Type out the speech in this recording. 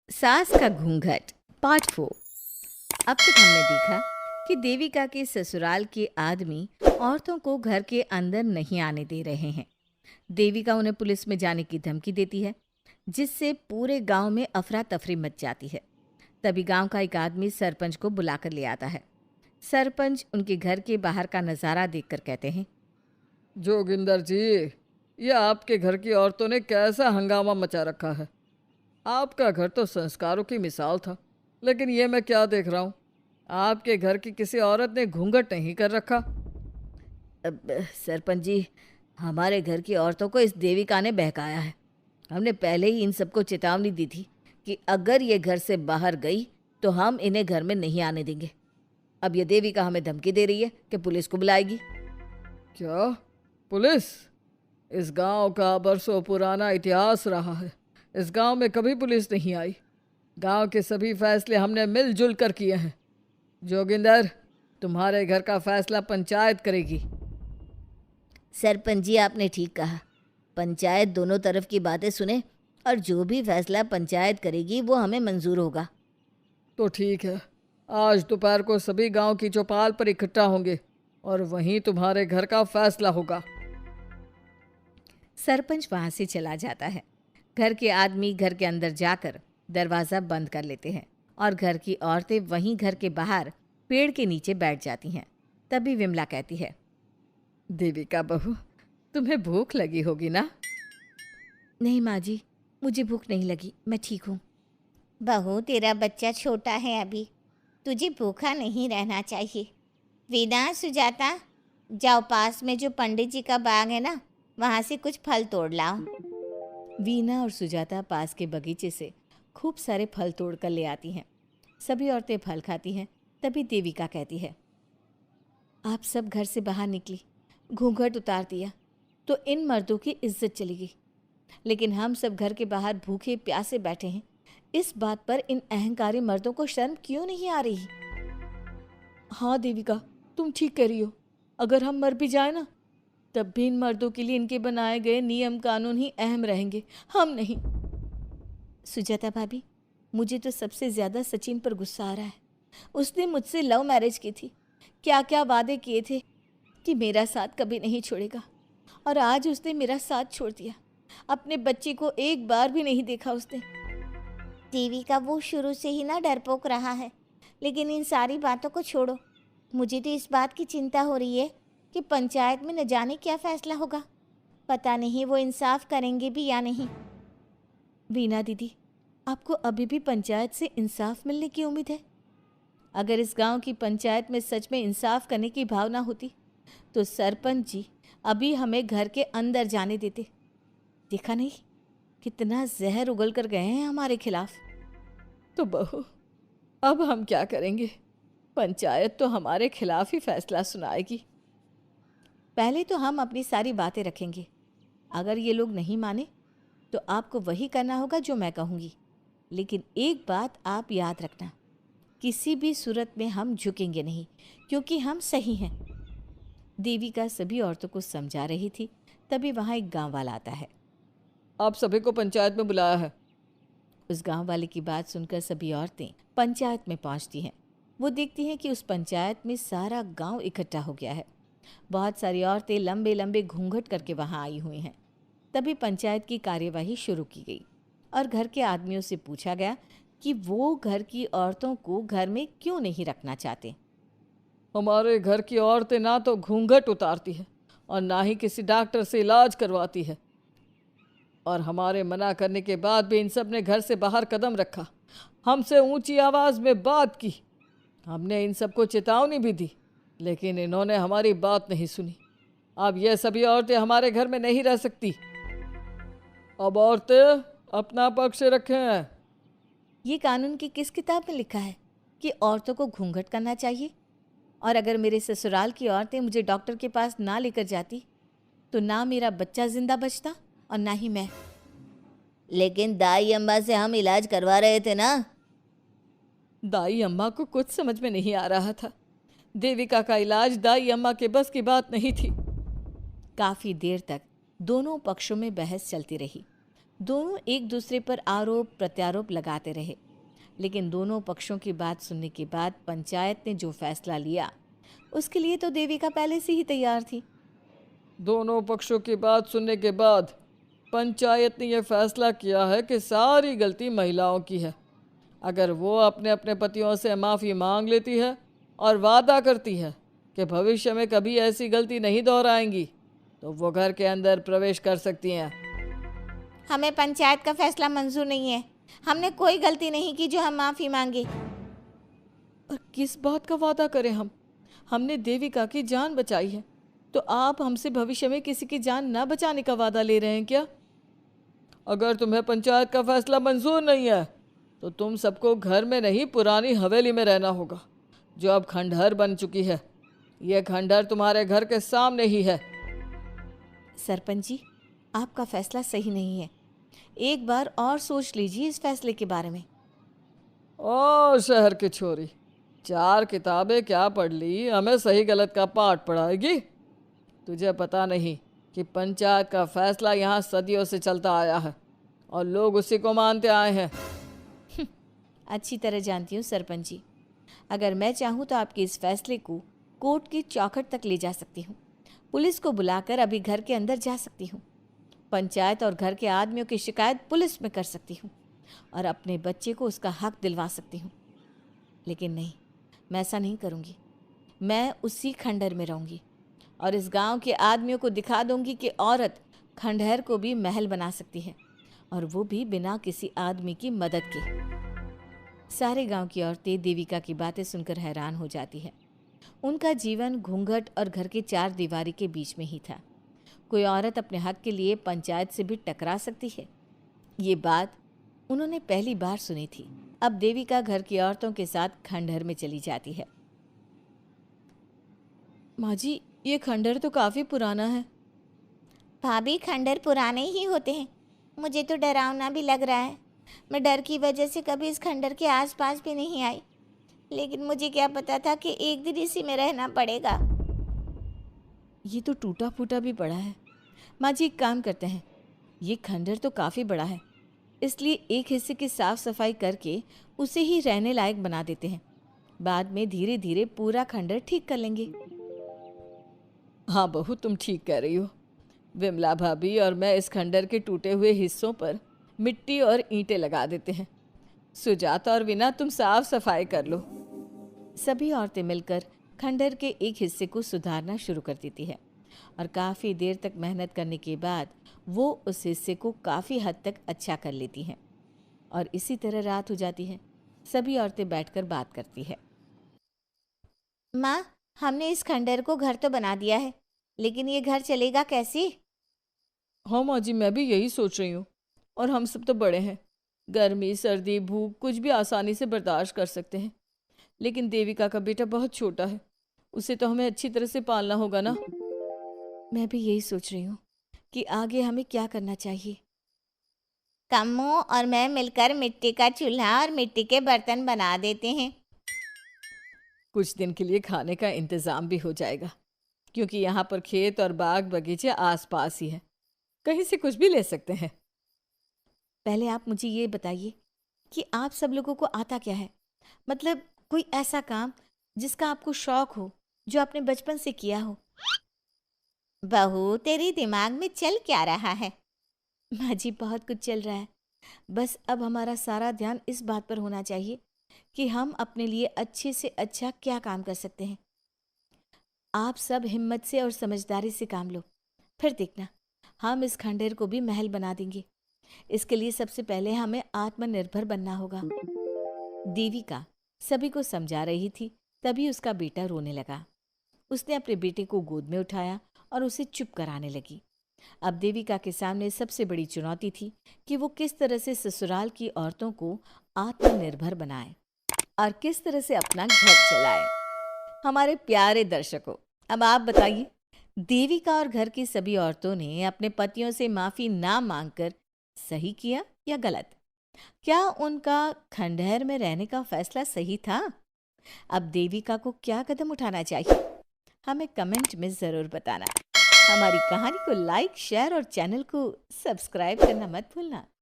सास का घूंघट पार्ट 4। अब तक हमने देखा कि देविका के ससुराल के आदमी औरतों को घर के अंदर नहीं आने दे रहे हैं। देविका उन्हें पुलिस में जाने की धमकी देती है, जिससे पूरे गांव में अफरा तफरी मच जाती है। तभी गांव का एक आदमी सरपंच को बुलाकर ले आता है। सरपंच उनके घर के बाहर का नज़ारा देखकर कहते हैं, जोगिंदर जी, ये आपके घर की औरतों ने कैसा हंगामा मचा रखा है। आपका घर तो संस्कारों की मिसाल था, लेकिन ये मैं क्या देख रहा हूँ। आपके घर की किसी औरत ने घूंघट नहीं कर रखा। अब सरपंच जी, हमारे घर की औरतों को इस देविका ने बहकाया है। हमने पहले ही इन सबको चेतावनी दी थी कि अगर ये घर से बाहर गई तो हम इन्हें घर में नहीं आने देंगे। अब ये देविका हमें धमकी दे रही है कि पुलिस को बुलाएगी। क्या? पुलिस? इस गांव का बरसों पुराना इतिहास रहा है। इस गांव में कभी पुलिस नहीं आई। गांव के सभी फैसले हमने मिलजुल कर किए हैं। जोगिंदर, तुम्हारे घर का फैसला पंचायत करेगी। सरपंच जी, आपने ठीक कहा। पंचायत दोनों तरफ की बातें सुने और जो भी फैसला पंचायत करेगी वो हमें मंजूर होगा। तो ठीक है, आज दोपहर को सभी गांव की चौपाल पर इकट्ठा होंगे और वहीं तुम्हारे घर का फैसला होगा। सरपंच वहां से चला जाता है। घर के आदमी घर के अंदर जाकर दरवाज़ा बंद कर लेते हैं और घर की औरतें वहीं घर के बाहर पेड़ के नीचे बैठ जाती हैं। तभी विमला कहती है, देविका बहू, तुम्हें भूख लगी होगी ना? नहीं माँ जी, मुझे भूख नहीं लगी, मैं ठीक हूँ। बहू, तेरा बच्चा छोटा है अभी, तुझे भूखा नहीं रहना चाहिए। वीना, सुजाता, जाओ पास में जो पंडित जी का बाग है ना, वहाँ से कुछ फल तोड़ लाओ। वीना और सुजाता पास के बगीचे से खूब सारे फल तोड़ कर ले आती हैं। सभी औरतें फल खाती हैं। तभी देविका कहती है, आप सब घर से बाहर निकली, घूंघट उतार दिया तो इन मर्दों की इज्जत चली गई, लेकिन हम सब घर के बाहर भूखे प्यासे बैठे हैं। इस बात पर इन अहंकारी मर्दों को शर्म क्यों नहीं आ रही? हाँ देविका, तुम ठीक कह रही हो। अगर हम मर भी जाए ना, तब भी इन मर्दों के लिए इनके बनाए गए नियम कानून ही अहम रहेंगे, हम नहीं। सुजाता भाभी, मुझे तो सबसे ज़्यादा सचिन पर गुस्सा आ रहा है। उसने मुझसे लव मैरिज की थी, क्या क्या वादे किए थे कि मेरा साथ कभी नहीं छोड़ेगा, और आज उसने मेरा साथ छोड़ दिया। अपने बच्चे को एक बार भी नहीं देखा उसने। देविका, वो शुरू से ही ना डरपोक रहा है, लेकिन इन सारी बातों को छोड़ो। मुझे तो इस बात की चिंता हो रही है कि पंचायत में न जाने क्या फैसला होगा। पता नहीं वो इंसाफ करेंगे भी या नहीं। वीना दीदी, आपको अभी भी पंचायत से इंसाफ मिलने की उम्मीद है? अगर इस गांव की पंचायत में सच में इंसाफ करने की भावना होती तो सरपंच जी अभी हमें घर के अंदर जाने देते। देखा नहीं कितना जहर उगल कर गए हैं हमारे खिलाफ। तो बहू, अब हम क्या करेंगे? पंचायत तो हमारे खिलाफ ही फैसला सुनाएगी। पहले तो हम अपनी सारी बातें रखेंगे। अगर ये लोग नहीं माने तो आपको वही करना होगा जो मैं कहूँगी। लेकिन एक बात आप याद रखना, किसी भी सूरत में हम झुकेंगे नहीं, क्योंकि हम सही हैं। देविका सभी औरतों को समझा रही थी। तभी वहाँ एक गांव वाला आता है। आप सभी को पंचायत में बुलाया है। उस गांव वाले की बात सुनकर सभी औरतें पंचायत में पहुंचती हैं। वो देखती हैं कि उस पंचायत में सारा गांव इकट्ठा हो गया है। बहुत सारी औरतें लंबे लंबे घूंघट करके वहां आई हुई हैं। तभी पंचायत की कार्यवाही शुरू की गई और घर के आदमियों से पूछा गया कि वो घर की औरतों को घर में क्यों नहीं रखना चाहते। हमारे घर की औरतें ना तो घूंघट उतारती है और ना ही किसी डॉक्टर से इलाज करवाती है, और हमारे मना करने के बाद भी इन सब ने घर से बाहर कदम रखा, हमसे ऊंची आवाज़ में बात की। हमने इन सबको चेतावनी भी दी, लेकिन इन्होंने हमारी बात नहीं सुनी। अब ये सभी औरतें हमारे घर में नहीं रह सकती। अब औरतें अपना पक्ष रखें। ये कानून की किस किताब में लिखा है कि औरतों को घूंघट करना चाहिए? और अगर मेरे ससुराल की औरतें मुझे डॉक्टर के पास ना लेकर जाती तो ना मेरा बच्चा जिंदा बचता और ना ही मैं। लेकिन दाई अम्मा से हम इलाज करवा रहे थे ना। दाई अम्मा को कुछ समझ में नहीं आ रहा था। देविका का इलाज दाई अम्मा के बस की बात नहीं थी। काफ़ी देर तक दोनों पक्षों में बहस चलती रही। दोनों एक दूसरे पर आरोप प्रत्यारोप लगाते रहे, लेकिन दोनों पक्षों की बात सुनने के बाद पंचायत ने जो फैसला लिया उसके लिए तो देविका पहले से ही तैयार थी। दोनों पक्षों की बात सुनने के बाद पंचायत ने यह फैसला किया है कि सारी गलती महिलाओं की है। अगर वो अपने अपने पतियों से माफ़ी मांग लेती है और वादा करती है कि भविष्य में कभी ऐसी गलती नहीं दोहराएंगी, तो वो घर के अंदर प्रवेश कर सकती हैं। हमें पंचायत का फैसला मंजूर नहीं है। हमने कोई गलती नहीं की जो हम माफ़ी मांगे। और किस बात का वादा करें हम? हमने देविका की जान बचाई है, तो आप हमसे भविष्य में किसी की जान न बचाने का वादा ले रहे हैं क्या? अगर तुम्हें पंचायत का फैसला मंजूर नहीं है तो तुम सबको घर में नहीं, पुरानी हवेली में रहना होगा, जो अब खंडहर बन चुकी है। यह खंडहर तुम्हारे घर के सामने ही है। सरपंच जी, आपका फैसला सही नहीं है। एक बार और सोच लीजिए इस फैसले के बारे में। ओ शहर की छोरी, 4 किताबें क्या पढ़ ली, हमें सही गलत का पाठ पढ़ाएगी? तुझे पता नहीं कि पंचायत का फैसला यहाँ सदियों से चलता आया है और लोग उसी को मानते आए हैं। अच्छी तरह जानती हूँ सरपंच जी। अगर मैं चाहूँ तो आपके इस फैसले को कोर्ट की चौखट तक ले जा सकती हूँ। पुलिस को बुलाकर अभी घर के अंदर जा सकती हूँ। पंचायत और घर के आदमियों की शिकायत पुलिस में कर सकती हूँ और अपने बच्चे को उसका हक दिलवा सकती हूँ। लेकिन नहीं, मैं ऐसा नहीं करूँगी। मैं उसी खंडहर में रहूँगी और इस गांव के आदमियों को दिखा दूंगी कि औरत खंडहर को भी महल बना सकती है, और वो भी बिना किसी आदमी की मदद के। सारे गांव की औरतें देविका की बातें सुनकर हैरान हो जाती है। उनका जीवन घूंघट और घर के 4 दीवारी के बीच में ही था। कोई औरत अपने हक के लिए पंचायत से भी टकरा सकती है, ये बात उन्होंने पहली बार सुनी थी। अब देविका घर की औरतों के साथ खंडहर में चली जाती है। माँ जी, ये खंडहर तो काफ़ी पुराना है। भाभी, खंडहर पुराने ही होते हैं। मुझे तो डरावना भी लग रहा है। मैं डर की वजह से कभी इस खंडहर के आसपास भी नहीं आई, लेकिन मुझे क्या पता था कि एक दिन इसी में रहना पड़ेगा। ये तो टूटा फूटा भी पड़ा है। माँ जी, एक काम करते हैं, ये खंडहर तो काफ़ी बड़ा है, इसलिए एक हिस्से की साफ सफाई करके उसे ही रहने लायक बना देते हैं। बाद में धीरे धीरे पूरा खंडहर ठीक कर लेंगे। हाँ बहू, तुम ठीक कह रही हो। विमला भाभी और मैं इस खंडहर के टूटे हुए हिस्सों पर मिट्टी और ईंटें लगा देते हैं। सुजाता और वीना, तुम साफ सफाई कर लो। सभी औरतें मिलकर खंडहर के एक हिस्से को सुधारना शुरू कर देती है और काफ़ी देर तक मेहनत करने के बाद वो उस हिस्से को काफ़ी हद तक अच्छा कर लेती हैं। और इसी तरह रात हो जाती है। सभी औरतें बैठकर बात करती है। माँ, हमने इस खंडहर को घर तो बना दिया है, लेकिन ये घर चलेगा कैसे? हाँ माँ जी, मैं भी यही सोच रही हूँ। और हम सब तो बड़े हैं, गर्मी सर्दी भूख कुछ भी आसानी से बर्दाश्त कर सकते हैं, लेकिन देविका का बेटा बहुत छोटा है, उसे तो हमें अच्छी तरह से पालना होगा ना। मैं भी यही सोच रही हूँ कि आगे हमें क्या करना चाहिए। कम्मू और मैं मिलकर मिट्टी का चूल्हा और मिट्टी के बर्तन बना देते हैं। कुछ दिन के लिए खाने का इंतज़ाम भी हो जाएगा, क्योंकि यहाँ पर खेत और बाग बगीचे आसपास ही है, कहीं से कुछ भी ले सकते हैं। पहले आप मुझे ये बताइए कि आप सब लोगों को आता क्या है? मतलब कोई ऐसा काम जिसका आपको शौक हो, जो आपने बचपन से किया हो। बहू, तेरे दिमाग में चल क्या रहा है? माँ जी, बहुत कुछ चल रहा है। बस अब हमारा सारा ध्यान इस बात पर होना चाहिए कि हम अपने लिए अच्छे से अच्छा क्या काम कर सकते हैं। आप सब हिम्मत से और समझदारी से काम लो, फिर देखना हम इस खंडहर को भी महल बना देंगे। इसके लिए सबसे पहले हमें आत्मनिर्भर बनना होगा। देविका सभी को समझा रही थी, तभी उसका बेटा रोने लगा। उसने अपने बेटे को गोद में उठाया और उसे चुप कराने लगी। अब देविका के सामने सबसे बड़ी चुनौती थी कि वो किस तरह से ससुराल की औरतों को आत्मनिर्भर बनाए और किस तरह से अपना घर चलाए। हमारे प्यारे दर्शकों, अब आप बताइए, देविका और घर की सभी औरतों ने अपने पतियों से माफ़ी ना मांगकर सही किया या गलत? क्या उनका खंडहर में रहने का फैसला सही था? अब देविका को क्या कदम उठाना चाहिए, हमें कमेंट में ज़रूर बताना। हमारी कहानी को लाइक, शेयर और चैनल को सब्सक्राइब करना मत भूलना।